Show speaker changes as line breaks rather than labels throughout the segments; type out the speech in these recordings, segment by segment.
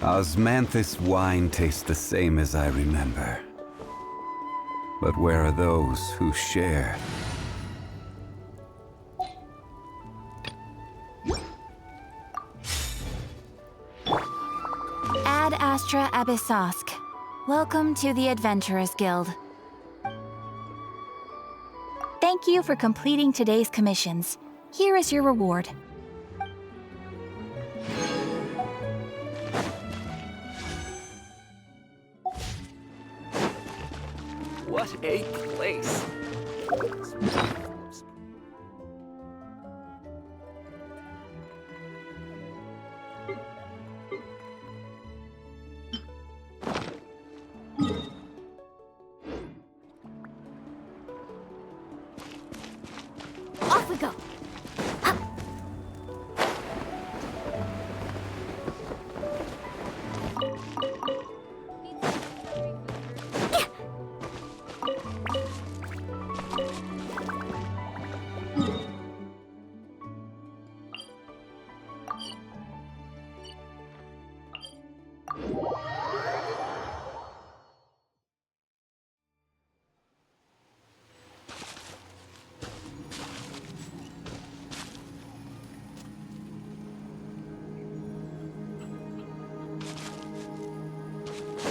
Osmanthus wine tastes the same as I remember. But where are those who share?
Ad Astra Abyssosk. Welcome to the Adventurers Guild. Thank you for completing today's commissions. Here is your reward.
What a place!
Off we go!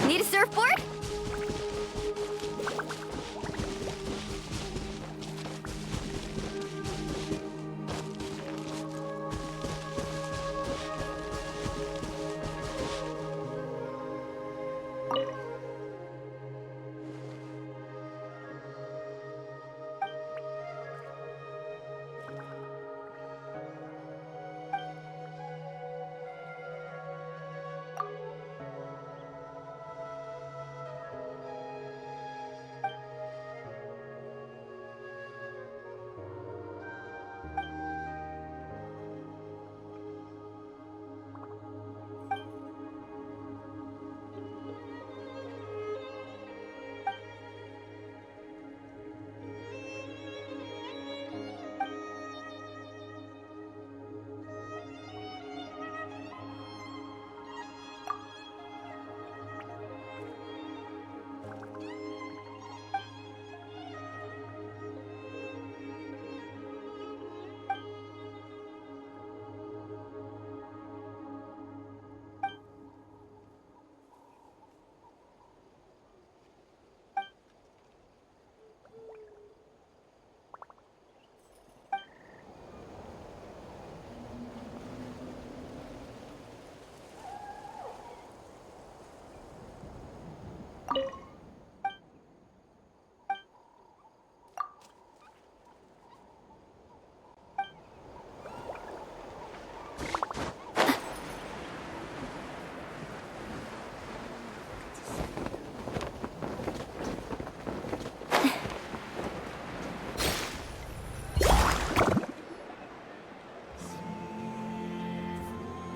Need a surfboard?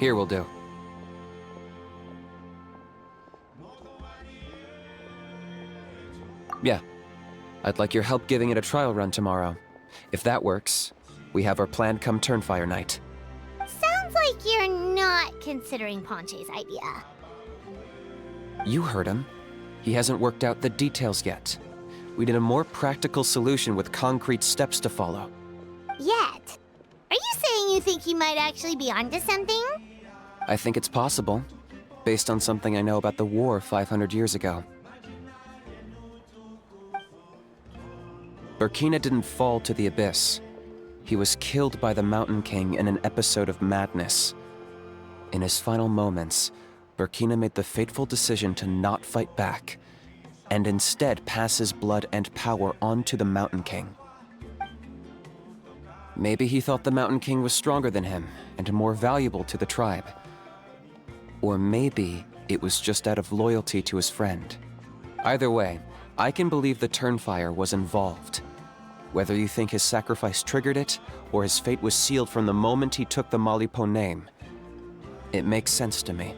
Here will do. Yeah. I'd like your help giving it a trial run tomorrow. If that works, we have our plan come Turnfire night.
Sounds like you're not considering Ponche's idea.
You heard him. He hasn't worked out the details yet. We need a more practical solution with concrete steps to follow.
Yet. Are you saying you think he might actually be onto something?
I think it's possible, based on something I know about the war 500 years ago. Burkina didn't fall to the abyss. He was killed by the Mountain King in an episode of madness. In his final moments, Burkina made the fateful decision to not fight back, and instead pass his blood and power on to the Mountain King. Maybe he thought the Mountain King was stronger than him, and more valuable to the tribe. Or maybe it was just out of loyalty to his friend. Either way, I can believe the Turnfire was involved. Whether you think his sacrifice triggered it, or his fate was sealed from the moment he took the Malipo name, it makes sense to me.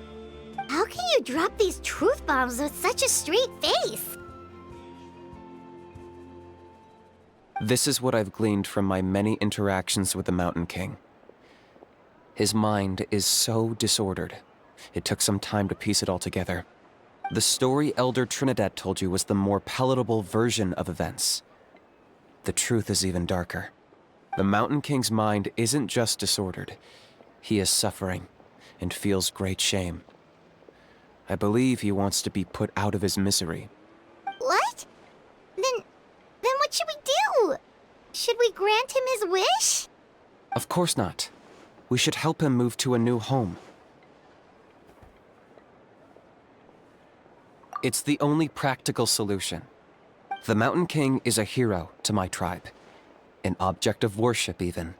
How can you drop these truth bombs with such a straight face?
This is what I've gleaned from my many interactions with the Mountain King. His mind is so disordered. It took some time to piece it all together. The story Elder Trinidad told you was the more palatable version of events. The truth is even darker. The Mountain King's mind isn't just disordered. He is suffering and feels great shame. I believe he wants to be put out of his misery.
What? Then what should we do? Should we grant him his wish?
Of course not. We should help him move to a new home. It's the only practical solution. The Mountain King is a hero to my tribe. An object of worship, even.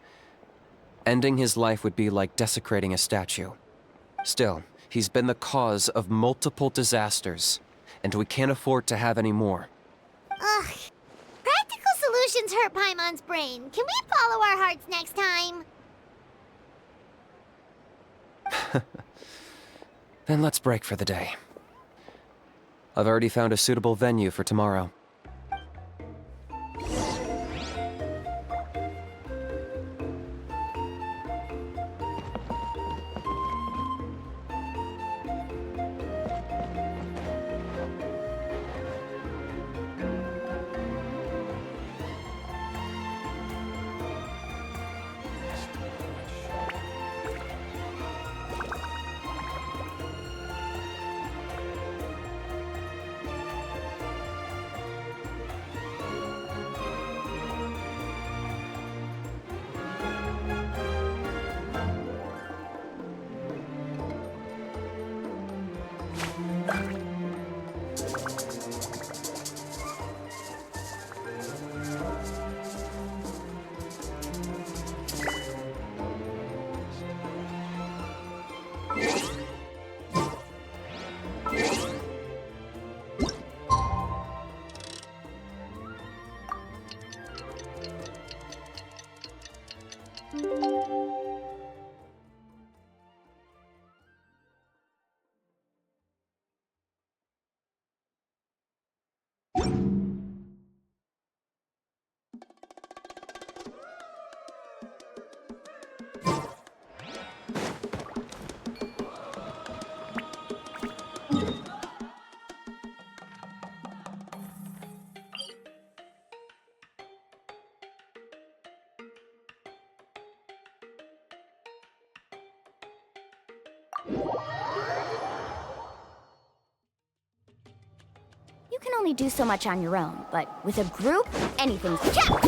Ending his life would be like desecrating a statue. Still, he's been the cause of multiple disasters, and we can't afford to have any more.
Ugh. Practical solutions hurt Paimon's brain. Can we follow our hearts next time?
Then let's break for the day. I've already found a suitable venue for tomorrow.
You can only do so much on your own, but with a group, anything's possible.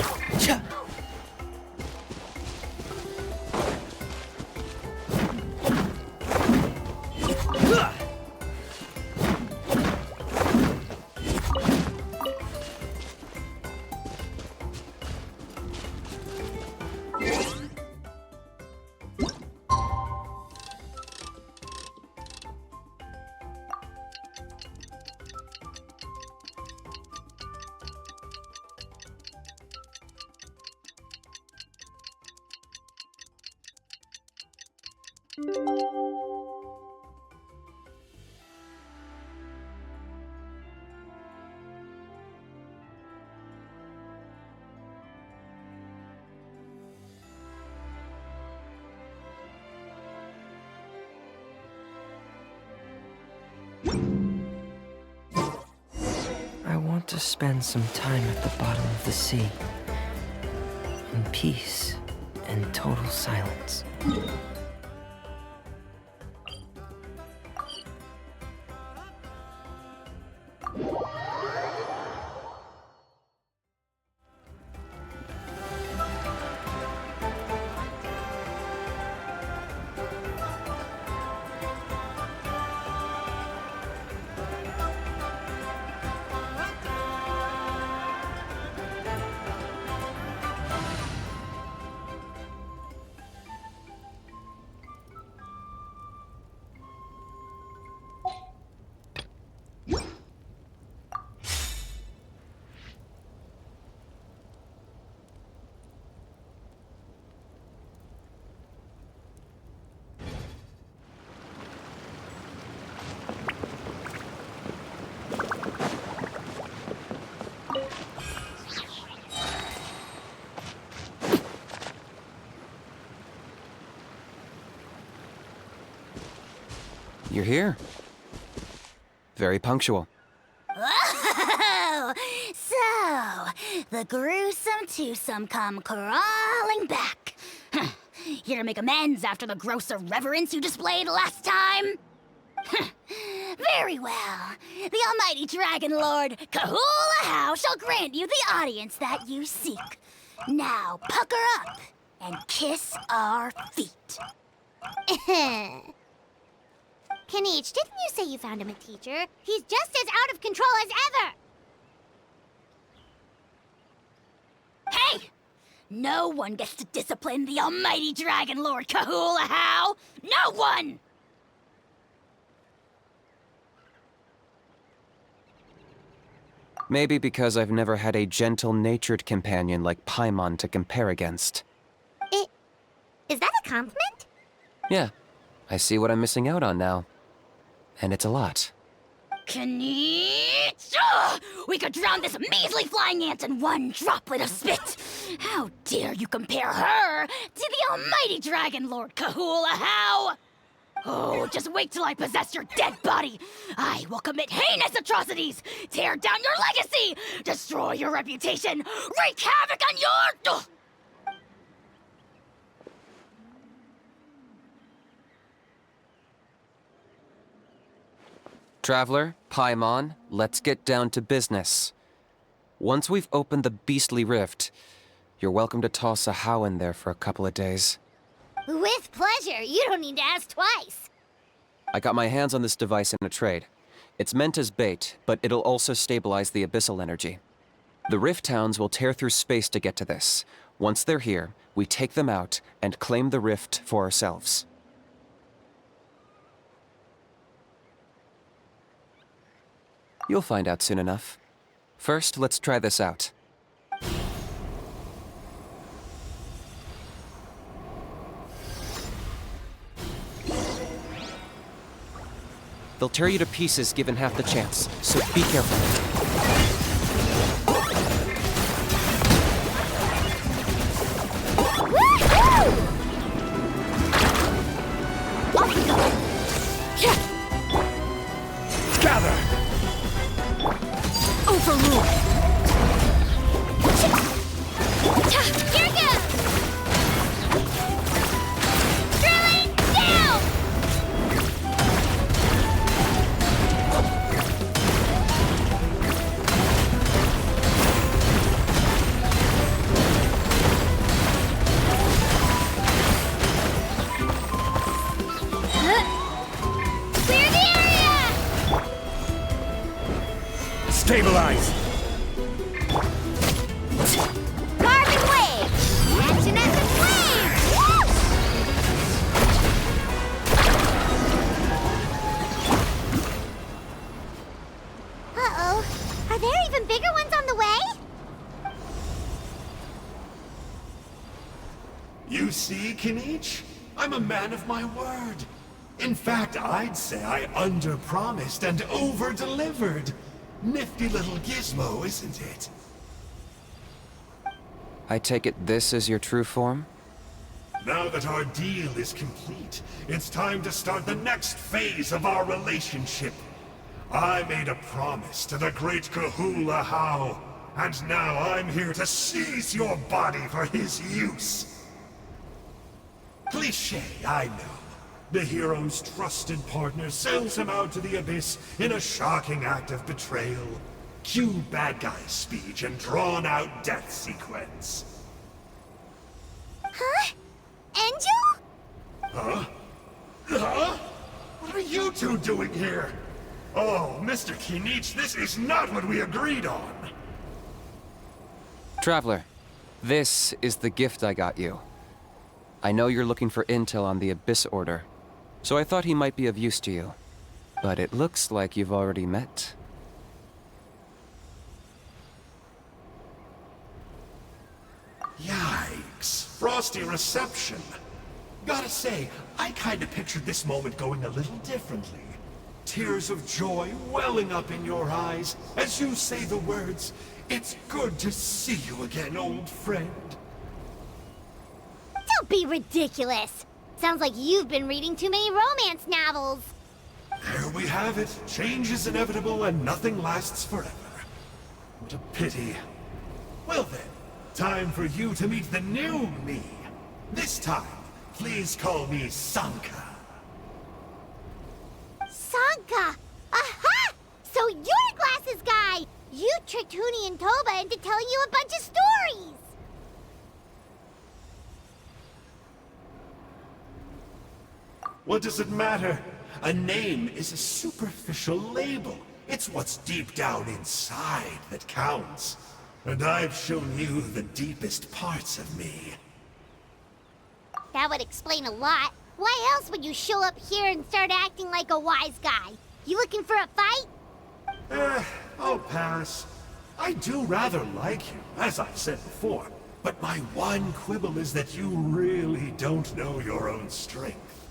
I want to spend some time at the bottom of the sea. In peace and total silence.
You're here. Very punctual.
Oh, so the gruesome twosome come crawling back. Here to make amends after the gross irreverence you displayed last time? Very well. The almighty Dragon Lord, Kahula shall grant you the audience that you seek. Now pucker up and kiss our feet.
Kenichi, didn't you say you found him a teacher? He's just as out of control as ever!
Hey! No one gets to discipline the almighty Dragon Lord Kahula. No one!
Maybe because I've never had a gentle-natured companion like Paimon to compare against.
Is that a compliment?
Yeah, I see what I'm missing out on now. And it's a lot.
Kenichi! We could drown this measly flying ant in one droplet of spit! How dare you compare her to the almighty Dragon Lord Kahula? Oh, just wait till I possess your dead body! I will commit heinous atrocities! Tear down your legacy! Destroy your reputation! Wreak havoc on your...
Traveler, Paimon, let's get down to business. Once we've opened the beastly rift, you're welcome to toss a how in there for a couple of days.
With pleasure. You don't need to ask twice.
I got my hands on this device in a trade. It's meant as bait, but it'll also stabilize the abyssal energy. The rift towns will tear through space to get to this. Once they're here, we take them out and claim the rift for ourselves. You'll find out soon enough. First, let's try this out. They'll tear you to pieces given half the chance, so be careful.
Off we go!
Gather!
Overrule!
Here goes! Drilling down! Clear the area!
Stabilize!
Carbon wave! Action as a flame! Uh-oh. Are there even bigger ones on the way?
You see, Kenichi? I'm a man of my word. In fact, I'd say I under-promised and over-delivered. Nifty little gizmo, isn't it?
I take it this is your true form?
Now that our deal is complete, it's time to start the next phase of our relationship. I made a promise to the great Kahula How, and now I'm here to seize your body for his use. Cliché, I know. The hero's trusted partner sells him out to the abyss in a shocking act of betrayal. Cue bad guy speech and drawn-out death sequence.
Huh? Angel?
Huh? Huh? What are you two doing here? Oh, Mr. Kinich, this is not what we agreed on.
Traveler, this is the gift I got you. I know you're looking for intel on the Abyss Order, so I thought he might be of use to you. But it looks like you've already met.
Yikes. Frosty reception. Gotta say, I kinda pictured this moment going a little differently. Tears of joy welling up in your eyes as you say the words, "It's good to see you again, old friend."
Don't be ridiculous. Sounds like you've been reading too many romance novels.
There we have it. Change is inevitable and nothing lasts forever. What a pity. Well then, time for you to meet the new me. This time, please call me Sanka.
Sanka! Aha! So you're Glasses Guy! You tricked Huni and Toba into telling you a bunch of stories!
What does it matter? A name is a superficial label. It's what's deep down inside that counts. And I've shown you the deepest parts of me.
That would explain a lot. Why else would you show up here and start acting like a wise guy? You looking for a fight?
I'll pass. I do rather like you, as I've said before. But my one quibble is that you really don't know your own strength.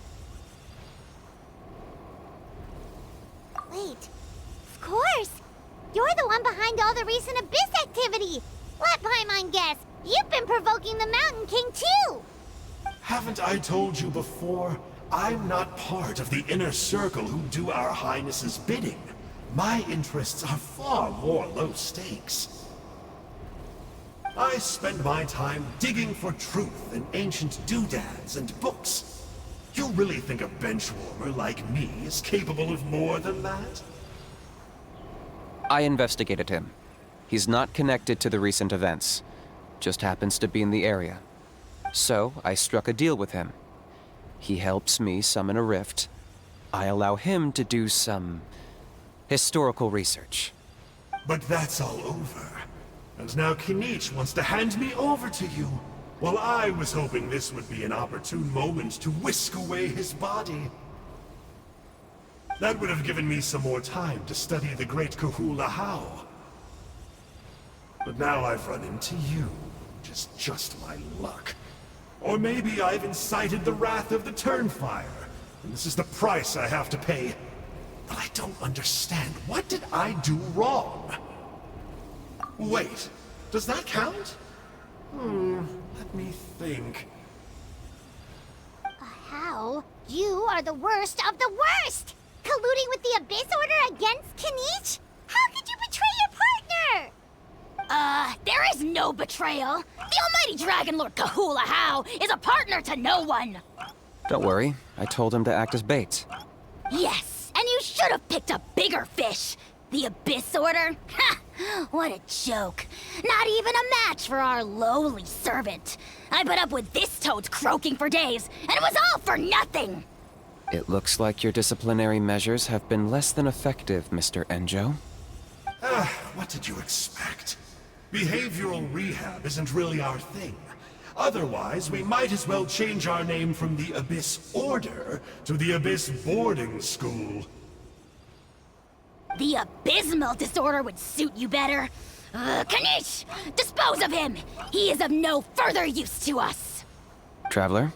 Wait. Of course! You're the one behind all the recent Abyss activity! Let Paimon guess, you've been provoking the Mountain King too!
Haven't I told you before? I'm not part of the inner circle who do our Highness's bidding. My interests are far more low stakes. I spend my time digging for truth in ancient doodads and books. You really think a benchwarmer like me is capable of more than that?
I investigated him. He's not connected to the recent events. Just happens to be in the area. So, I struck a deal with him. He helps me summon a rift. I allow him to do some historical research.
But that's all over. And now Kinich wants to hand me over to you. Well, I was hoping this would be an opportune moment to whisk away his body. That would have given me some more time to study the great Kahula How. But now I've run into you, which is just my luck. Or maybe I've incited the wrath of the Turnfire, and this is the price I have to pay. But I don't understand. What did I do wrong? Wait, does that count? Let me think.
How? You are the worst of the worst! Colluding with the Abyss Order against Kinich? How could you betray your partner?
There is no betrayal. The almighty Dragon Lord Kahula How is a partner to no one.
Don't worry, I told him to act as bait.
Yes, and you should have picked a bigger fish. The Abyss Order? Ha! What a joke. Not even a match for our lowly servant. I put up with this toad croaking for days, and it was all for nothing.
It looks like your disciplinary measures have been less than effective, Mr. Enjo.
What did you expect? Behavioral rehab isn't really our thing. Otherwise, we might as well change our name from the Abyss Order to the Abyss Boarding School.
The abysmal disorder would suit you better. Kanish! Dispose of him! He is of no further use to us!
Traveler?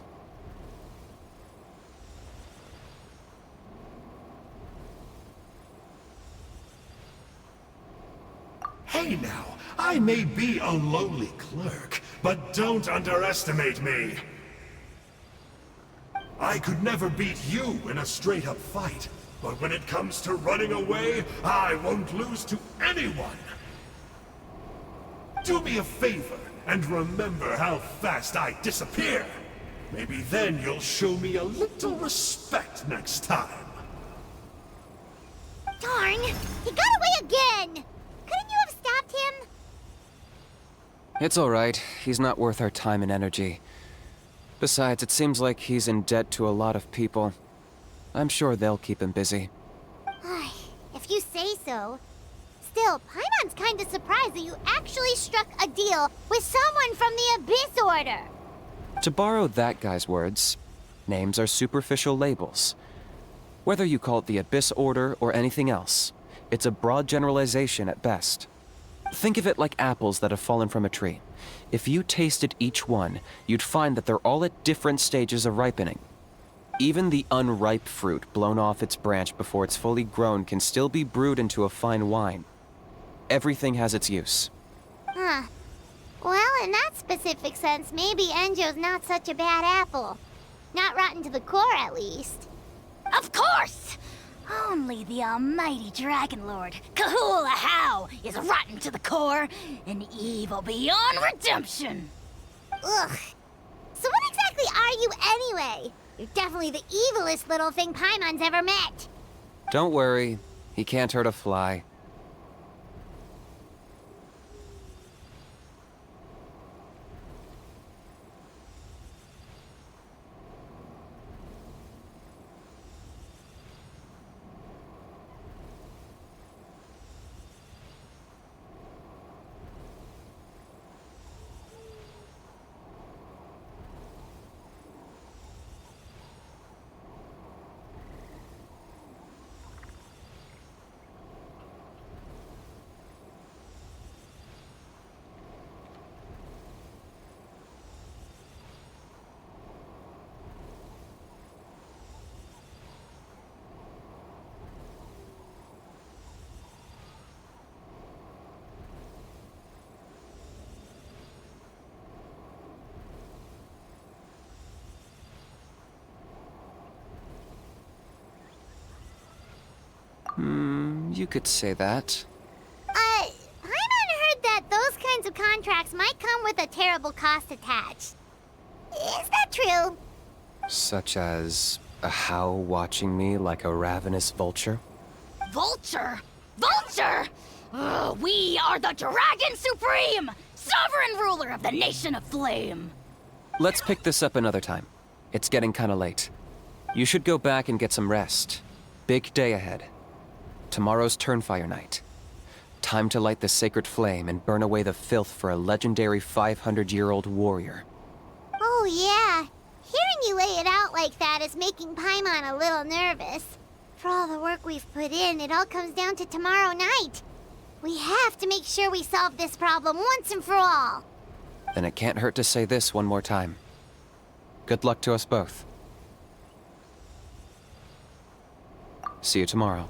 Hey now, I may be a lowly clerk, but don't underestimate me. I could never beat you in a straight-up fight, But when it comes to running away, I won't lose to anyone! Do me a favor, and remember how fast I disappear! Maybe then you'll show me a little respect next time.
Darn! He got away again! Couldn't you have stopped him?
It's alright. He's not worth our time and energy. Besides, it seems like he's in debt to a lot of people. I'm sure they'll keep him busy.
If you say so. Still, Paimon's kinda surprised that you actually struck a deal with someone from the Abyss Order.
To borrow that guy's words, names are superficial labels. Whether you call it the Abyss Order or anything else, it's a broad generalization at best. Think of it like apples that have fallen from a tree. If you tasted each one, you'd find that they're all at different stages of ripening. Even the unripe fruit blown off its branch before it's fully grown can still be brewed into a fine wine. Everything has its use.
Huh. Well, in that specific sense, maybe Enjo's not such a bad apple. Not rotten to the core, at least.
Of course! Only the almighty Dragon Lord, Kahula How, is rotten to the core and evil beyond redemption.
Ugh. So what exactly are you anyway? You're definitely the evilest little thing Paimon's ever met.
Don't worry, he can't hurt a fly. You could say that.
Paimon heard that those kinds of contracts might come with a terrible cost attached. Is that true?
Such as a How watching me like a ravenous vulture?
Vulture? Vulture? We are the Dragon Supreme, sovereign ruler of the Nation of Flame.
Let's pick this up another time. It's getting kinda late. You should go back and get some rest. Big day ahead. Tomorrow's Turnfire Night. Time to light the sacred flame and burn away the filth for a legendary 500-year-old warrior.
Oh yeah. Hearing you lay it out like that is making Paimon a little nervous. For all the work we've put in, it all comes down to tomorrow night. We have to make sure we solve this problem once and for all.
Then it can't hurt to say this one more time. Good luck to us both. See you tomorrow.